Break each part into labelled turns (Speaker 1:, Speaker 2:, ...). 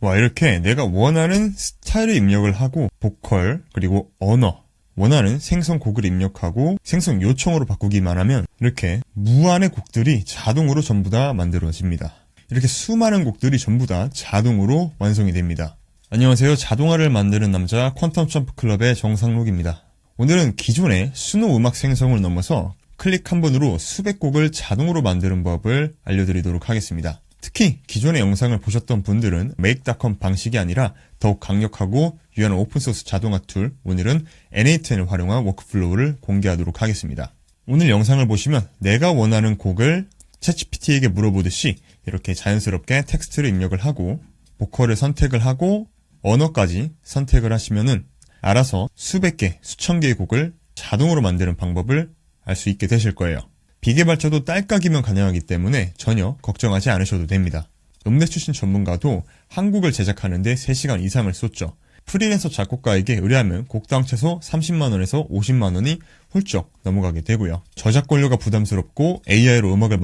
Speaker 1: 와, 이렇게 내가 원하는 스타일을 입력을 하고 보컬 그리고 언어, 원하는 생성 곡을 입력하고 생성 요청으로 바꾸기만 하면 이렇게 무한의 곡들이 자동으로 전부 다 만들어집니다. 이렇게 수많은 곡들이 전부 다 자동으로 완성이 됩니다. 안녕하세요. 자동화를 만드는 남자 퀀텀 점프 클럽의 정상록입니다. 오늘은 기존의 수노 음악 생성을 넘어서 클릭 한 번으로 수백 곡을 자동으로 만드는 법을 알려드리도록 하겠습니다. 특히 기존의 영상을 보셨던 분들은 make.com 방식이 아니라 더욱 강력하고 유연한 오픈소스 자동화 툴, 오늘은 n8n을 활용한 워크플로우를 공개하도록 하겠습니다. 오늘 영상을 보시면 내가 원하는 곡을 챗GPT에게 물어보듯이 이렇게 자연스럽게 텍스트를 입력을 하고 보컬을 선택을 하고 언어까지 선택을 하시면은 알아서 수백 개, 수천 개의 곡을 자동으로 만드는 방법을 알 수 있게 되실 거예요. 비개발자도 딸깍이면 가능하기 때문에 전혀 걱정하지 않으셔도 됩니다. 음대 출신 전문가도 한 곡을 제작하는데 3시간 이상을 쏟죠. 프리랜서 작곡가에게 의뢰하면 곡당 최소 30만원에서 50만원이 훌쩍 넘어가게 되고요. 저작권료가 부담스럽고 AI로 음악을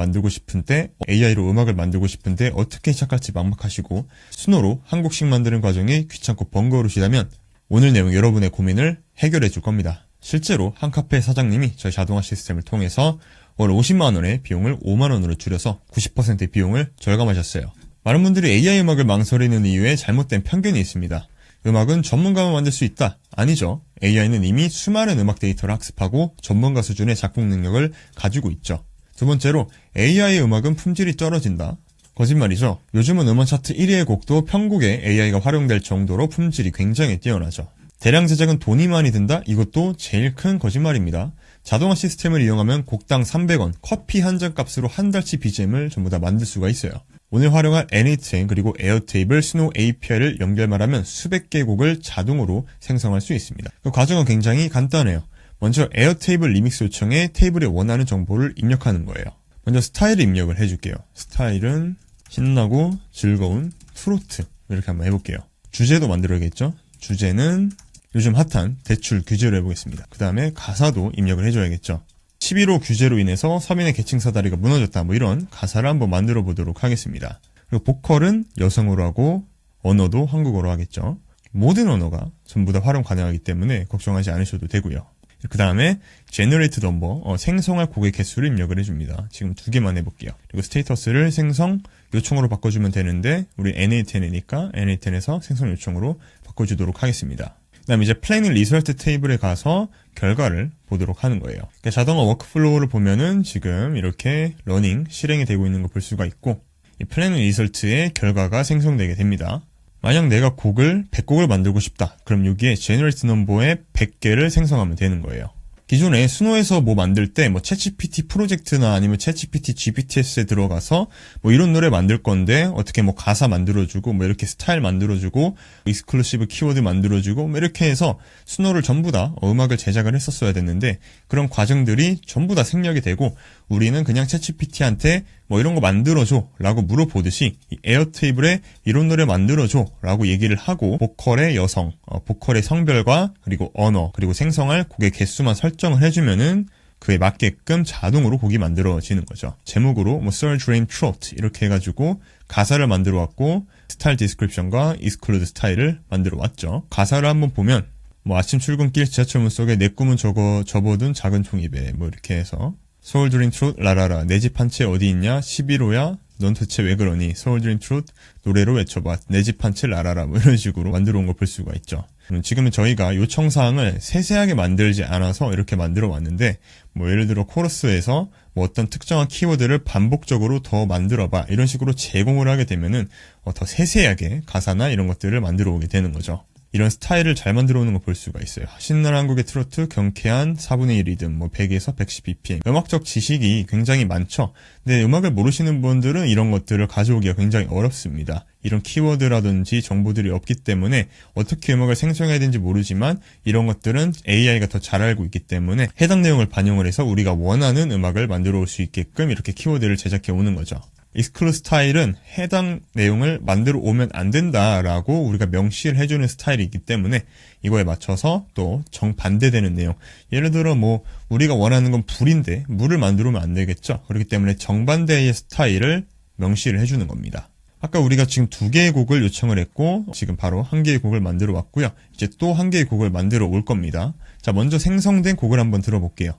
Speaker 1: 만들고 싶은데 어떻게 시작할지 막막하시고 수노로 한 곡씩 만드는 과정이 귀찮고 번거로우시다면 오늘 내용 여러분의 고민을 해결해 줄 겁니다. 실제로 한 카페 사장님이 저희 자동화 시스템을 통해서 월 50만원의 비용을 5만원으로 줄여서 90%의 비용을 절감하셨어요. 많은 분들이 AI 음악을 망설이는 이유에 잘못된 편견이 있습니다. 음악은 전문가만 만들 수 있다. 아니죠. AI는 이미 수많은 음악 데이터를 학습하고 전문가 수준의 작곡 능력을 가지고 있죠. 두 번째로 AI의 음악은 품질이 떨어진다. 거짓말이죠. 요즘은 음원 차트 1위의 곡도 편곡에 AI가 활용될 정도로 품질이 굉장히 뛰어나죠. 대량 제작은 돈이 많이 든다? 이것도 제일 큰 거짓말입니다. 자동화 시스템을 이용하면 곡당 300원, 커피 한 잔 값으로 한 달치 BGM을 전부 다 만들 수가 있어요. 오늘 활용할 n8n 그리고 에어테이블, 스노우 API를 연결만 하면 수백 개의 곡을 자동으로 생성할 수 있습니다. 그 과정은 굉장히 간단해요. 먼저 에어테이블 리믹스 요청에 테이블에 원하는 정보를 입력하는 거예요. 먼저 스타일을 입력을 해줄게요. 스타일은 신나고 즐거운 트로트, 이렇게 한번 해볼게요. 주제도 만들어야겠죠? 주제는 요즘 핫한 대출 규제로 해보겠습니다. 그 다음에 가사도 입력을 해줘야겠죠. 11호 규제로 인해서 서민의 계층사 다리가 무너졌다, 뭐 이런 가사를 한번 만들어 보도록 하겠습니다. 그리고 보컬은 여성어로 하고 언어도 한국어로 하겠죠. 모든 언어가 전부 다 활용 가능하기 때문에 걱정하지 않으셔도 되고요. 그 다음에 generate number, 생성할 곡의 개수를 입력을 해줍니다. 지금 2개만 해볼게요. 그리고 스테이터스를 생성 요청으로 바꿔주면 되는데 우리 n8n이니까 n8n에서 생성 요청으로 바꿔주도록 하겠습니다. 그 다음에 이제 플레인 리설트 테이블에 가서 결과를 보도록 하는 거예요. 그러니까 자동화 워크플로우를 보면은 지금 이렇게 러닝, 실행이 되고 있는 거 볼 수가 있고 이 플레인 리설트의 결과가 생성되게 됩니다. 만약 내가 곡을 100곡을 만들고 싶다. 그럼 여기에 generate number에 100개를 생성하면 되는 거예요. 기존에 수노에서 뭐 만들 때 뭐 챗GPT 프로젝트나 아니면 챗GPT GPTS에 들어가서 뭐 이런 노래 만들 건데 어떻게 뭐 가사 만들어주고 뭐 이렇게 스타일 만들어주고 익스클루시브 키워드 만들어주고 뭐 이렇게 해서 수노를 전부 다 음악을 제작을 했었어야 됐는데 그런 과정들이 전부 다 생략이 되고 우리는 그냥 챗GPT한테 뭐 이런 거 만들어줘 라고 물어보듯이 이 에어테이블에 이런 노래 만들어줘 라고 얘기를 하고 보컬의 여성, 보컬의 성별과 그리고 언어 그리고 생성할 곡의 개수만 설정을 해주면은 그에 맞게끔 자동으로 곡이 만들어지는 거죠. 제목으로 뭐 Soul Drain Throat 이렇게 해가지고 가사를 만들어 왔고 스타일 디스크립션과 exclude 스타일을 만들어 왔죠. 가사를 한번 보면 뭐 아침 출근길 지하철문 속에 내 꿈은 접어둔 작은 종이배 뭐 이렇게 해서 Soul Drain Throat 라라라 내 집 한 채 어디 있냐 11호야 넌 대체 왜 그러니 Soul Drain Throat 노래로 외쳐봐 내 집 한 채 라라라 뭐 이런 식으로 만들어 온 걸 볼 수가 있죠. 지금은 저희가 요청사항을 세세하게 만들지 않아서 이렇게 만들어 왔는데 뭐 예를 들어 코러스에서 뭐 어떤 특정한 키워드를 반복적으로 더 만들어봐 이런 식으로 제공을 하게 되면은 더 세세하게 가사나 이런 것들을 만들어 오게 되는 거죠. 이런 스타일을 잘 만들어 오는 걸 볼 수가 있어요. 신나는 한국의 트로트, 경쾌한 4분의 1 리듬, 뭐 100에서 110 BPM. 음악적 지식이 굉장히 많죠. 근데 음악을 모르시는 분들은 이런 것들을 가져오기가 굉장히 어렵습니다. 이런 키워드라든지 정보들이 없기 때문에 어떻게 음악을 생성해야 되는지 모르지만 이런 것들은 AI가 더 잘 알고 있기 때문에 해당 내용을 반영을 해서 우리가 원하는 음악을 만들어 올 수 있게끔 이렇게 키워드를 제작해 오는 거죠. 익스클루드 스타일은 해당 내용을 만들어 오면 안 된다라고 우리가 명시를 해주는 스타일이 있기 때문에 이거에 맞춰서 또 정반대되는 내용, 예를 들어 뭐 우리가 원하는 건 불인데 물을 만들어 오면 안 되겠죠. 그렇기 때문에 정반대의 스타일을 명시를 해주는 겁니다. 아까 우리가 지금 2개의 곡을 요청을 했고 지금 바로 1개의 곡을 만들어 왔고요. 이제 또 1개의 곡을 만들어 올 겁니다. 자, 먼저 생성된 곡을 한번 들어볼게요.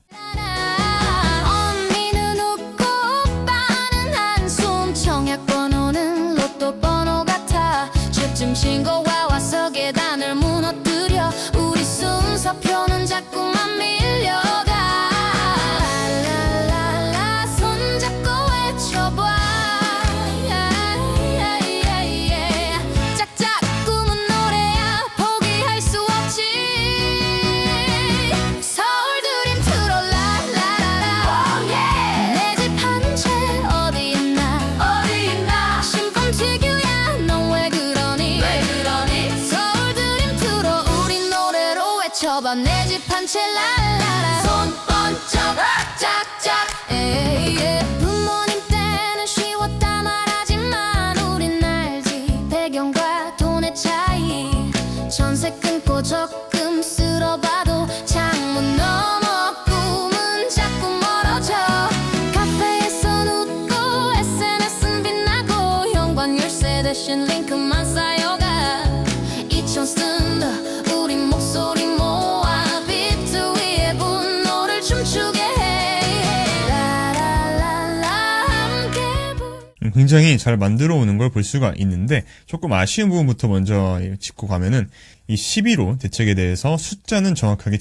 Speaker 2: 언니는 웃고 오빠는 한숨 청약번호는 로또 번호 같아 줍쯤 신고와 와서 계단을 무너뜨려 우리 순서표는 자꾸만 밀려가 랄랄랄라 손잡고 외쳐봐 짝짝 꿈은 노래야 포기할 수 없지 서울 드림 트롤라라라라 내 집 한 채 어디 있나 신분 특유야 넌 왜 그러니 서울 드림 트롤 우리 노래로 외쳐봐 내 집 한 채 랄라라 손 번쩍 짝짝 부모님 때는 쉬웠다 말하지만 우린 알지 배경과 돈의 차이 전세 끊고 적금 쓸어봐도 창문 너머 꿈은 자꾸 멀어져 카페에서 웃고 SNS는 빛나고 현관 열쇠 대신 링크만 쌓여가 2천 쓴다 우리 목소리 모아 비트 위에 분노를 춤추게 해 라라라라 함께
Speaker 1: 굉장히 잘 만들어 오는 걸 볼 수가 있는데 조금 아쉬운 부분부터 먼저 짚고 가면은 이 12로 대책에 대해서 숫자는 정확하게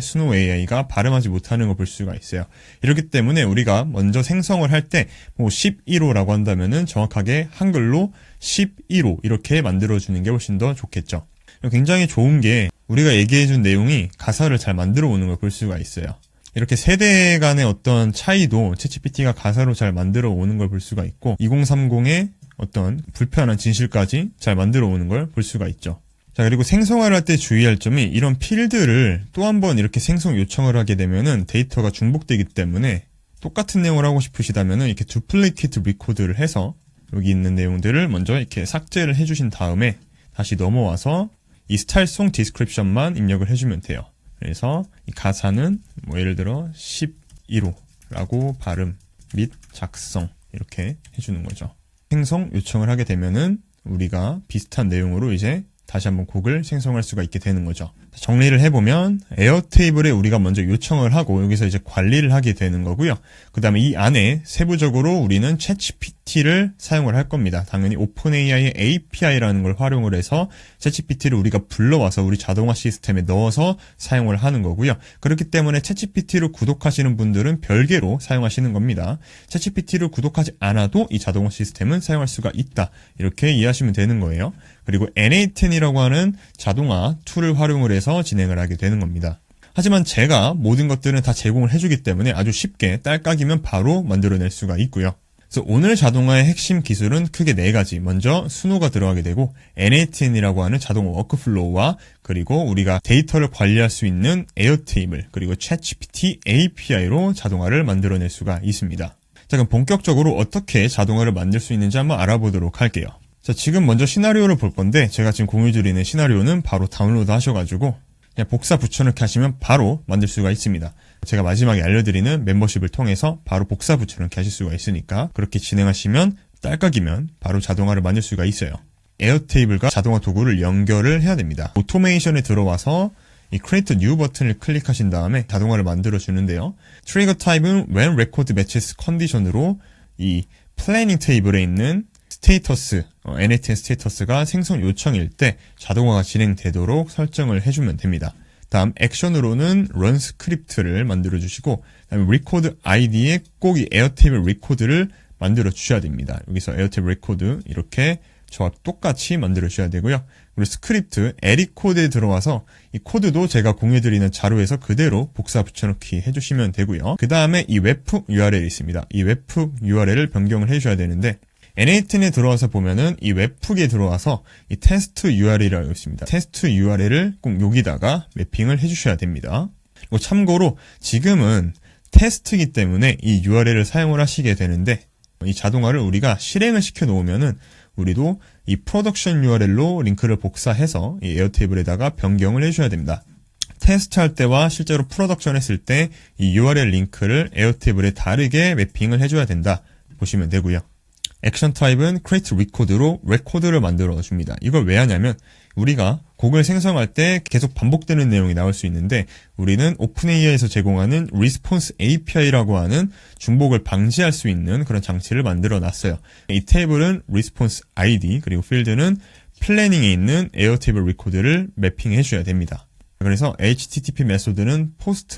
Speaker 1: 스노우 AI가 발음하지 못하는 걸 볼 수가 있어요. 이렇기 때문에 우리가 먼저 생성을 할 때 뭐 11호라고 한다면은 정확하게 한글로 11호 이렇게 만들어주는 게 훨씬 더 좋겠죠. 굉장히 좋은 게 우리가 얘기해준 내용이 가사를 잘 만들어 오는 걸 볼 수가 있어요. 이렇게 세대 간의 어떤 차이도 챗GPT가 가사로 잘 만들어 오는 걸 볼 수가 있고 2030의 어떤 불편한 진실까지 잘 만들어 오는 걸 볼 수가 있죠. 자, 그리고 생성을 할 때 주의할 점이 이런 필드를 또 한 번 이렇게 생성 요청을 하게 되면은 데이터가 중복되기 때문에 똑같은 내용을 하고 싶으시다면은 이렇게 두플리케이트 리코드를 해서 여기 있는 내용들을 먼저 이렇게 삭제를 해주신 다음에 다시 넘어와서 이 스타일송 디스크립션만 입력을 해주면 돼요. 그래서 이 가사는 뭐 예를 들어 11호라고 발음 및 작성 이렇게 해주는 거죠. 생성 요청을 하게 되면은 우리가 비슷한 내용으로 이제 다시 한번 곡을 생성할 수가 있게 되는 거죠. 정리를 해보면 에어테이블에 우리가 먼저 요청을 하고 여기서 이제 관리를 하게 되는 거고요. 그 다음에 이 안에 세부적으로 우리는 챗GPT를 사용을 할 겁니다. 당연히 오픈AI의 API라는 걸 활용을 해서 챗GPT를 우리가 불러와서 우리 자동화 시스템에 넣어서 사용을 하는 거고요. 그렇기 때문에 챗GPT를 구독하시는 분들은 별개로 사용하시는 겁니다. 챗GPT를 구독하지 않아도 이 자동화 시스템은 사용할 수가 있다. 이렇게 이해하시면 되는 거예요. 그리고 N8N이라고 하는 자동화 툴을 활용을 해서 진행을 하게 되는 겁니다. 하지만 제가 모든 것들은 다 제공을 해주기 때문에 아주 쉽게 딸깍이면 바로 만들어낼 수가 있고요. 그래서 오늘 자동화의 핵심 기술은 크게 4가지. 먼저 스노우가 들어가게 되고 N8N이라고 하는 자동화 워크플로우와 그리고 우리가 데이터를 관리할 수 있는 에어테이블 그리고 챗GPT API로 자동화를 만들어낼 수가 있습니다. 자, 그럼 본격적으로 어떻게 자동화를 만들 수 있는지 한번 알아보도록 할게요. 자, 지금 먼저 시나리오를 볼 건데 제가 지금 공유드리는 시나리오는 바로 다운로드 하셔가지고 그냥 복사 붙여넣기 하시면 바로 만들 수가 있습니다. 제가 마지막에 알려드리는 멤버십을 통해서 바로 복사 붙여넣기 하실 수가 있으니까 그렇게 진행하시면 딸깍이면 바로 자동화를 만들 수가 있어요. 에어테이블과 자동화 도구를 연결을 해야 됩니다. 오토메이션에 들어와서 이 Create New 버튼을 클릭하신 다음에 자동화를 만들어 주는데요. 트리거 타입은 When Record Matches 컨디션으로 이 플래닝 테이블에 있는 스테이터스, N8N 스테이터스가 생성 요청일 때 자동화가 진행되도록 설정을 해주면 됩니다. 다음 액션으로는 run 스크립트를 만들어 주시고 다음에 record id에 꼭 이 에어테이블 리코드를 만들어 주셔야 됩니다. 여기서 에어테이블 리코드 이렇게 저와 똑같이 만들어 주셔야 되고요. 그리고 스크립트 edit 코드에 들어와서 이 코드도 제가 공유드리는 자료에서 그대로 복사 붙여넣기 해주시면 되고요. 그 다음에 이 웹훅 URL이 있습니다. 이 웹훅 URL을 변경을 해주셔야 되는데 N8N에 들어와서 보면은 이 웹훅에 들어와서 이 테스트 URL이라고 있습니다. 테스트 URL을 꼭 여기다가 매핑을 해주셔야 됩니다. 그리고 참고로 지금은 테스트이기 때문에 이 URL을 사용을 하시게 되는데 이 자동화를 우리가 실행을 시켜 놓으면은 우리도 이 프로덕션 URL로 링크를 복사해서 이 에어테이블에다가 변경을 해줘야 됩니다. 테스트할 때와 실제로 프로덕션 했을 때 이 URL 링크를 에어테이블에 다르게 매핑을 해줘야 된다 보시면 되고요. 액션 타입은 create record로 레코드를 만들어 줍니다. 이걸 왜 하냐면 우리가 곡을 생성할 때 계속 반복되는 내용이 나올 수 있는데 우리는 오픈AI에서 제공하는 Response API라고 하는 중복을 방지할 수 있는 그런 장치를 만들어 놨어요. 이 테이블은 Response ID 그리고 필드는 플래닝에 있는 에어테이블 리코드를 매핑해 줘야 됩니다. 그래서 HTTP 메소드는 post,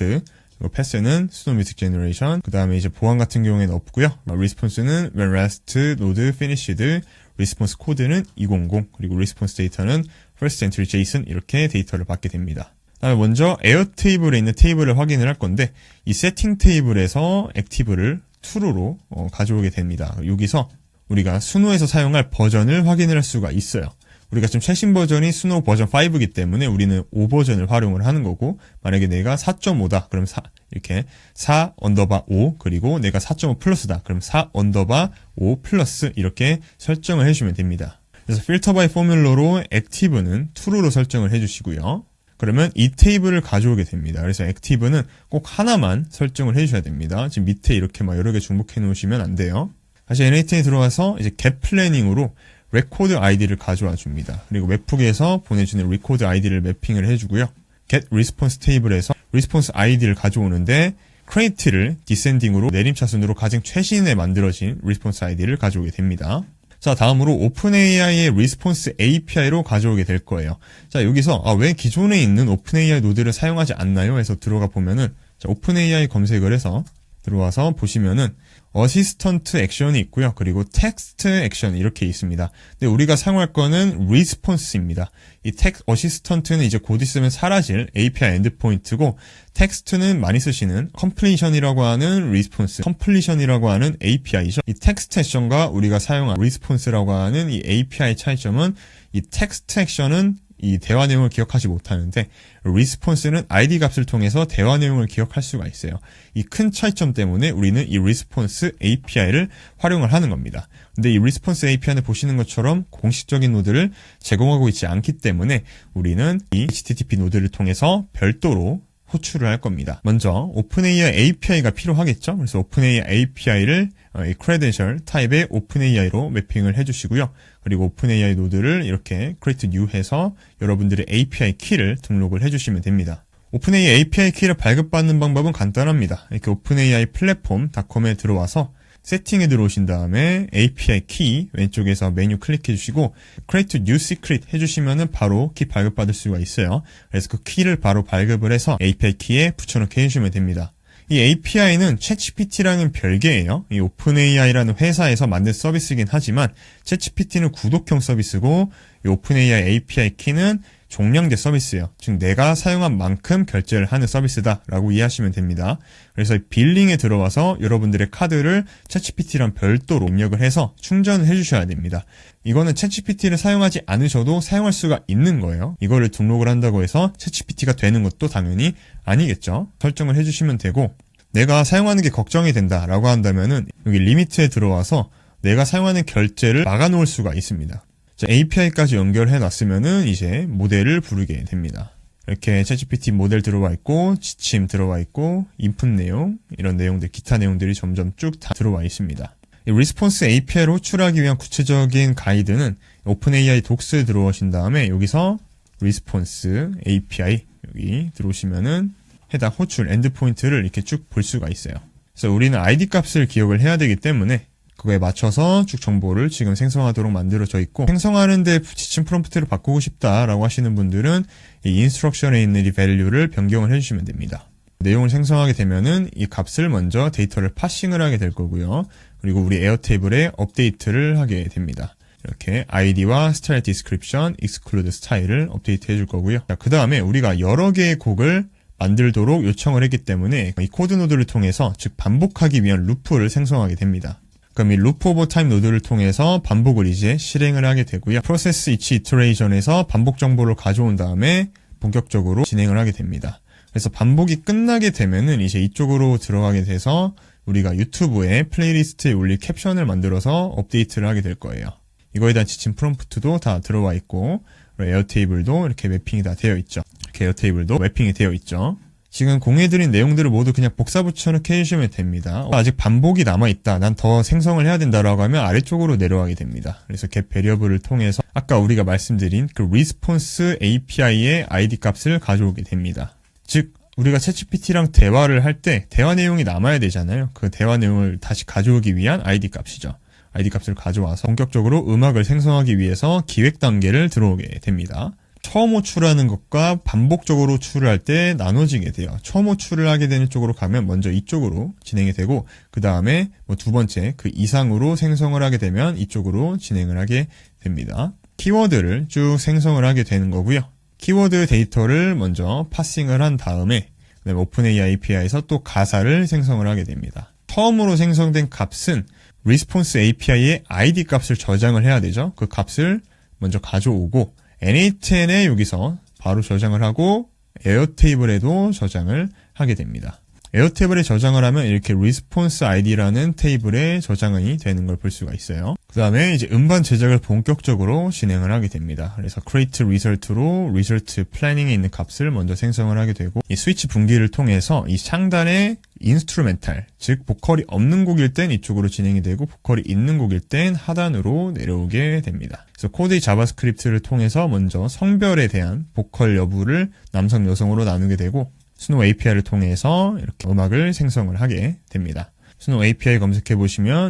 Speaker 1: 그리고 pass는 sudo music generation, 그 다음에 이제 보안 같은 경우에는 없고요. response는 when last node finished, response 코드는 200, 그리고 response 데이터는 first entry JSON 이렇게 데이터를 받게 됩니다. 다음에 먼저 에어테이블에 있는 테이블을 확인을 할 건데 이 세팅 테이블에서 액티브를 true로 가져오게 됩니다. 여기서 우리가 수노에서 사용할 버전을 확인을 할 수가 있어요. 우리가 지금 최신 버전이 수노 버전 5이기 때문에 우리는 5 버전을 활용을 하는 거고 만약에 내가 4.5다 그럼 이렇게 4_5 그리고 내가 4.5 플러스다 그럼 4_5 플러스 이렇게 설정을 해주면 됩니다. 그래서 filter by formulá로 active는 true로 설정을 해주시고요. 그러면 이 테이블을 가져오게 됩니다. 그래서 active는 꼭 하나만 설정을 해주셔야 됩니다. 지금 밑에 이렇게 막 여러 개 중복해 놓으시면 안 돼요. 다시 N8에 들어와서 이제 get planning으로 레코드 아이디를 가져와 줍니다. 그리고 웹북에서 보내주는 레코드 아이디를 매핑을 해주고요. get response 테이블에서 response 아이디를 가져오는데 create를 descending으로 내림차순으로 가장 최신에 만들어진 response 아이디를 가져오게 됩니다. 자, 다음으로 오픈AI의 response API로 가져오게 될 거예요. 자, 여기서 왜 기존에 있는 오픈AI 노드를 사용하지 않나요? 해서 들어가 보면은 자, 오픈AI 검색을 해서 들어와서 보시면은 어시스턴트 액션이 있고요. 그리고 텍스트 액션 이렇게 있습니다. 근데 우리가 사용할 거는 리스폰스입니다. 이 어시스턴트는 이제 곧 있으면 사라질 API 엔드포인트고 텍스트는 많이 쓰시는 컴플리션이라고 하는 리스폰스, 컴플리션이라고 하는 API죠. 이 텍스트 액션과 우리가 사용한 리스폰스라고 하는 이 API 차이점은 이 텍스트 액션은 이 대화 내용을 기억하지 못하는데 리스폰스는 ID 값을 통해서 대화 내용을 기억할 수가 있어요. 이 큰 차이점 때문에 우리는 이 리스폰스 API를 활용을 하는 겁니다. 근데 이 리스폰스 API는 보시는 것처럼 공식적인 노드를 제공하고 있지 않기 때문에 우리는 이 HTTP 노드를 통해서 별도로 호출을 할 겁니다. 먼저 오픈AI API가 필요하겠죠. 그래서 오픈AI API를 이 credential 타입의 오픈AI로 매핑을 해주시고요. 그리고 오픈AI 노드를 이렇게 create new 해서 여러분들의 API 키를 등록을 해주시면 됩니다. 오픈AI API 키를 발급받는 방법은 간단합니다. 이렇게 오픈AI 플랫폼.com에 들어와서 세팅에 들어오신 다음에 API 키 왼쪽에서 메뉴 클릭해 주시고 create new secret 해주시면은 바로 키 발급받을 수가 있어요. 그래서 그 키를 바로 발급을 해서 API 키에 붙여넣게 해주시면 됩니다. 이 API는 챗GPT라는 별개예요. 이 오픈AI라는 회사에서 만든 서비스이긴 하지만 챗GPT는 구독형 서비스고 이 오픈AI API 키는 종량제 서비스예요. 즉 내가 사용한 만큼 결제를 하는 서비스다라고 이해하시면 됩니다. 그래서 빌링에 들어와서 여러분들의 카드를 챗GPT랑 별도로 입력을 해서 충전을 해주셔야 됩니다. 이거는 챗GPT를 사용하지 않으셔도 사용할 수가 있는 거예요. 이거를 등록을 한다고 해서 챗GPT가 되는 것도 당연히 아니겠죠. 설정을 해주시면 되고 내가 사용하는 게 걱정이 된다라고 한다면은 여기 리미트에 들어와서 내가 사용하는 결제를 막아놓을 수가 있습니다. 자, API까지 연결해 놨으면은 이제 모델을 부르게 됩니다. 이렇게 챗GPT 모델 들어와 있고 지침 들어와 있고 인풋 내용 이런 내용들 기타 내용들이 점점 쭉 다 들어와 있습니다. 이 리스폰스 API로 호출하기 위한 구체적인 가이드는 오픈AI 독스에 들어오신 다음에 여기서 리스폰스 API 여기 들어오시면은 해당 호출 엔드포인트를 이렇게 쭉 볼 수가 있어요. 그래서 우리는 ID 값을 기억을 해야 되기 때문에 그거에 맞춰서 쭉 정보를 지금 생성하도록 만들어져 있고 생성하는데 지침 프롬프트를 바꾸고 싶다라고 하시는 분들은 이 인스트럭션에 있는 이 value를 변경을 해주시면 됩니다. 내용을 생성하게 되면은 이 값을 먼저 데이터를 파싱을 하게 될 거고요. 그리고 우리 에어테이블에 업데이트를 하게 됩니다. 이렇게 id와 style description, exclude style을 업데이트 해줄 거고요. 그 다음에 우리가 여러 개의 곡을 만들도록 요청을 했기 때문에 이 코드 노드를 통해서 즉 반복하기 위한 루프를 생성하게 됩니다. 그럼 이 loop over time 노드를 통해서 반복을 이제 실행을 하게 되고요. process each iteration에서 반복 정보를 가져온 다음에 본격적으로 진행을 하게 됩니다. 그래서 반복이 끝나게 되면은 이제 이쪽으로 들어가게 돼서 우리가 유튜브에 플레이리스트에 올릴 캡션을 만들어서 업데이트를 하게 될 거예요. 이거에 대한 지침 프롬프트도 다 들어와 있고 에어테이블도 이렇게 매핑이 다 되어 있죠. 이렇게 에어테이블도 매핑이 되어 있죠. 지금 공유해드린 내용들을 모두 그냥 복사 붙여넣기 해주시면 됩니다. 아직 반복이 남아있다. 난 더 생성을 해야 된다라고 하면 아래쪽으로 내려가게 됩니다. 그래서 get variable을 통해서 아까 우리가 말씀드린 그 response API의 ID 값을 가져오게 됩니다. 즉, 우리가 챗GPT랑 대화를 할 때 대화 내용이 남아야 되잖아요. 그 대화 내용을 다시 가져오기 위한 ID 값이죠. ID 값을 가져와서 본격적으로 음악을 생성하기 위해서 기획 단계를 들어오게 됩니다. 처음 호출하는 것과 반복적으로 호출을 할 때 나눠지게 돼요. 처음 호출을 하게 되는 쪽으로 가면 먼저 이쪽으로 진행이 되고 그 다음에 뭐 두 번째 그 이상으로 생성을 하게 되면 이쪽으로 진행을 하게 됩니다. 키워드를 쭉 생성을 하게 되는 거고요. 키워드 데이터를 먼저 파싱을 한 다음에 그다음에 오픈AI API에서 또 가사를 생성을 하게 됩니다. 처음으로 생성된 값은 Response API의 ID 값을 저장을 해야 되죠. 그 값을 먼저 가져오고 N8N에 여기서 바로 저장을 하고 에어테이블에도 저장을 하게 됩니다. 에어테이블에 저장을 하면 이렇게 Response ID라는 테이블에 저장이 되는 걸 볼 수가 있어요. 그 다음에 이제 음반 제작을 본격적으로 진행을 하게 됩니다. 그래서 create result로 result planning에 있는 값을 먼저 생성을 하게 되고 이 스위치 분기를 통해서 이 상단에 인스트루멘탈, 즉 보컬이 없는 곡일 땐 이쪽으로 진행이 되고 보컬이 있는 곡일 땐 하단으로 내려오게 됩니다. 그래서 코드의 자바스크립트를 통해서 먼저 성별에 대한 보컬 여부를 남성, 여성으로 나누게 되고 스노우 API를 통해서 이렇게 음악을 생성을 하게 됩니다. 스노우 API 검색해 보시면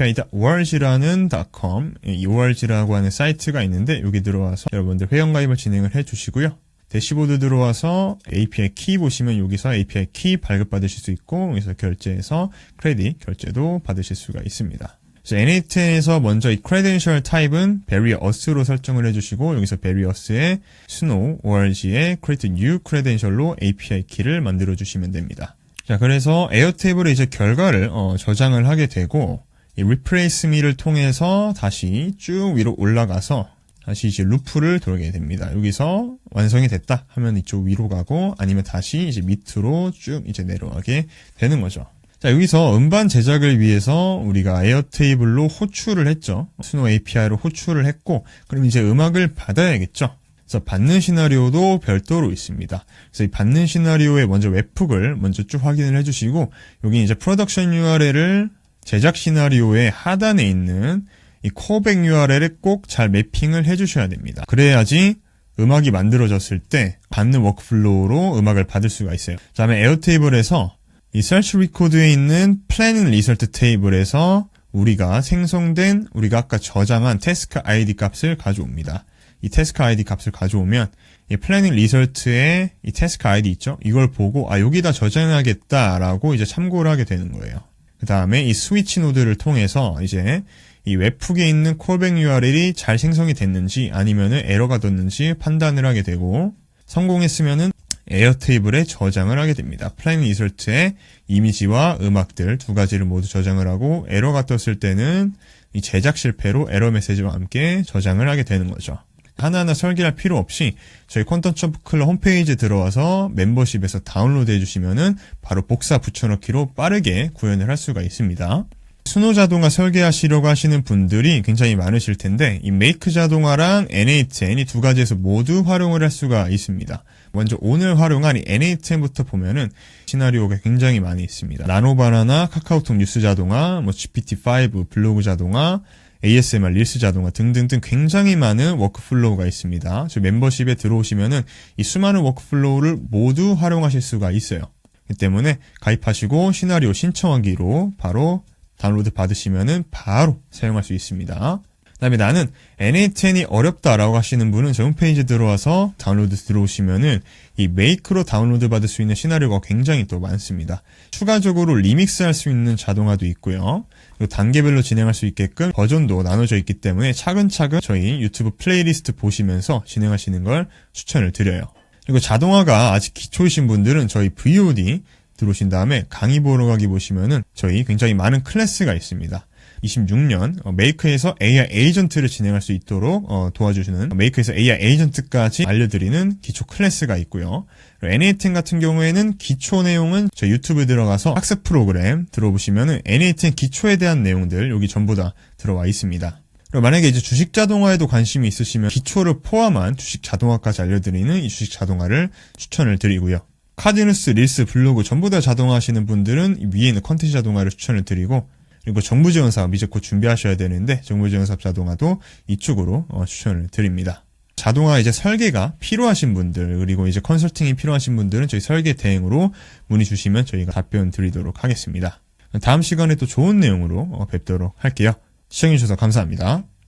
Speaker 1: snowAPI.org라는 .com 이 org라고 하는 사이트가 있는데 여기 들어와서 여러분들 회원가입을 진행을 해 주시고요. 대시보드 들어와서 API 키 보시면 여기서 API 키 발급받으실 수 있고 여기서 결제해서 크레딧 결제도 받으실 수가 있습니다. 그래서 N8N에서 먼저 이 credential 타입은 various로 설정을 해주시고 여기서 various의 snow org의 create new credential로 API 키를 만들어 주시면 됩니다. 자, 그래서 에어테이블에 이제 결과를 저장을 하게 되고 이 replace me를 통해서 다시 쭉 위로 올라가서 다시 이제 루프를 돌게 됩니다. 여기서 완성이 됐다 하면 이쪽 위로 가고 아니면 다시 이제 밑으로 쭉 이제 내려가게 되는 거죠. 자, 여기서 음반 제작을 위해서 우리가 에어테이블로 호출을 했죠. 스노우 API로 호출을 했고 그럼 이제 음악을 받아야겠죠. 그래서 받는 시나리오도 별도로 있습니다. 그래서 이 받는 시나리오의 먼저 웹훅을 먼저 쭉 확인을 해주시고 여기 이제 프로덕션 URL을 제작 시나리오의 하단에 있는 이 콜백 URL에 꼭 잘 매핑을 해주셔야 됩니다. 그래야지 음악이 만들어졌을 때 받는 워크플로우로 음악을 받을 수가 있어요. 그 다음에 에어테이블에서 이 search record에 있는 planning result 테이블에서 우리가 생성된 우리가 아까 저장한 task ID 값을 가져옵니다. 이 task ID 값을 가져오면 이 planning result에 이 task ID 있죠? 이걸 보고 여기다 저장하겠다라고 이제 참고를 하게 되는 거예요. 그 다음에 이 스위치 노드를 통해서 이제 이 웹훅에 있는 콜백 URL이 잘 생성이 됐는지 아니면은 에러가 떴는지 판단을 하게 되고 성공했으면은 에어테이블에 저장을 하게 됩니다. 플랜 리설트에 이미지와 음악들 두 가지를 모두 저장을 하고 에러가 떴을 때는 이 제작 실패로 에러 메시지와 함께 저장을 하게 되는 거죠. 하나하나 설계할 필요 없이 저희 콘텐츠.클럽 홈페이지에 들어와서 멤버십에서 다운로드 해주시면은 바로 복사 붙여넣기로 빠르게 구현을 할 수가 있습니다. 스노우 자동화 설계하시려고 하시는 분들이 굉장히 많으실 텐데 이 메이크 자동화랑 N8N 이 두 가지에서 모두 활용을 할 수가 있습니다. 먼저 오늘 활용한 이 N8N부터 보면은 시나리오가 굉장히 많이 있습니다. 나노바나나, 카카오톡 뉴스 자동화, GPT-5 블로그 자동화, ASMR 릴스 자동화 등등등 굉장히 많은 워크플로우가 있습니다. 저 멤버십에 들어오시면은 이 수많은 워크플로우를 모두 활용하실 수가 있어요. 그 때문에 가입하시고 시나리오 신청하기로 바로 다운로드 받으시면은 바로 사용할 수 있습니다. 그 다음에 나는 N8N이 어렵다라고 하시는 분은 저 홈페이지에 들어와서 다운로드 들어오시면은 이 메이크로 다운로드 받을 수 있는 시나리오가 굉장히 또 많습니다. 추가적으로 리믹스 할 수 있는 자동화도 있고요. 그리고 단계별로 진행할 수 있게끔 버전도 나눠져 있기 때문에 차근차근 저희 유튜브 플레이리스트 보시면서 진행하시는 걸 추천을 드려요. 그리고 자동화가 아직 기초이신 분들은 저희 VOD 들어오신 다음에 강의 보러 가기 보시면은 저희 굉장히 많은 클래스가 있습니다. 26년 메이크에서 AI 에이전트를 진행할 수 있도록 도와주시는 메이크에서 AI 에이전트까지 알려드리는 기초 클래스가 있고요. N8N 같은 경우에는 기초 내용은 저희 유튜브에 들어가서 학습 프로그램 들어보시면은 N8N 기초에 대한 내용들 여기 전부 다 들어와 있습니다. 그리고 만약에 이제 주식 자동화에도 관심이 있으시면 기초를 포함한 주식 자동화까지 알려드리는 이 주식 자동화를 추천을 드리고요. 카드뉴스, 릴스, 블로그 전부 다 자동화 하시는 분들은 위에 있는 컨텐츠 자동화를 추천을 드리고, 그리고 정부 지원 사업 이제 곧 준비하셔야 되는데 정부 지원 사업 자동화도 이쪽으로 추천을 드립니다. 자동화 이제 설계가 필요하신 분들, 그리고 이제 컨설팅이 필요하신 분들은 저희 설계 대행으로 문의 주시면 저희가 답변 드리도록 하겠습니다. 다음 시간에 또 좋은 내용으로 뵙도록 할게요. 시청해주셔서 감사합니다.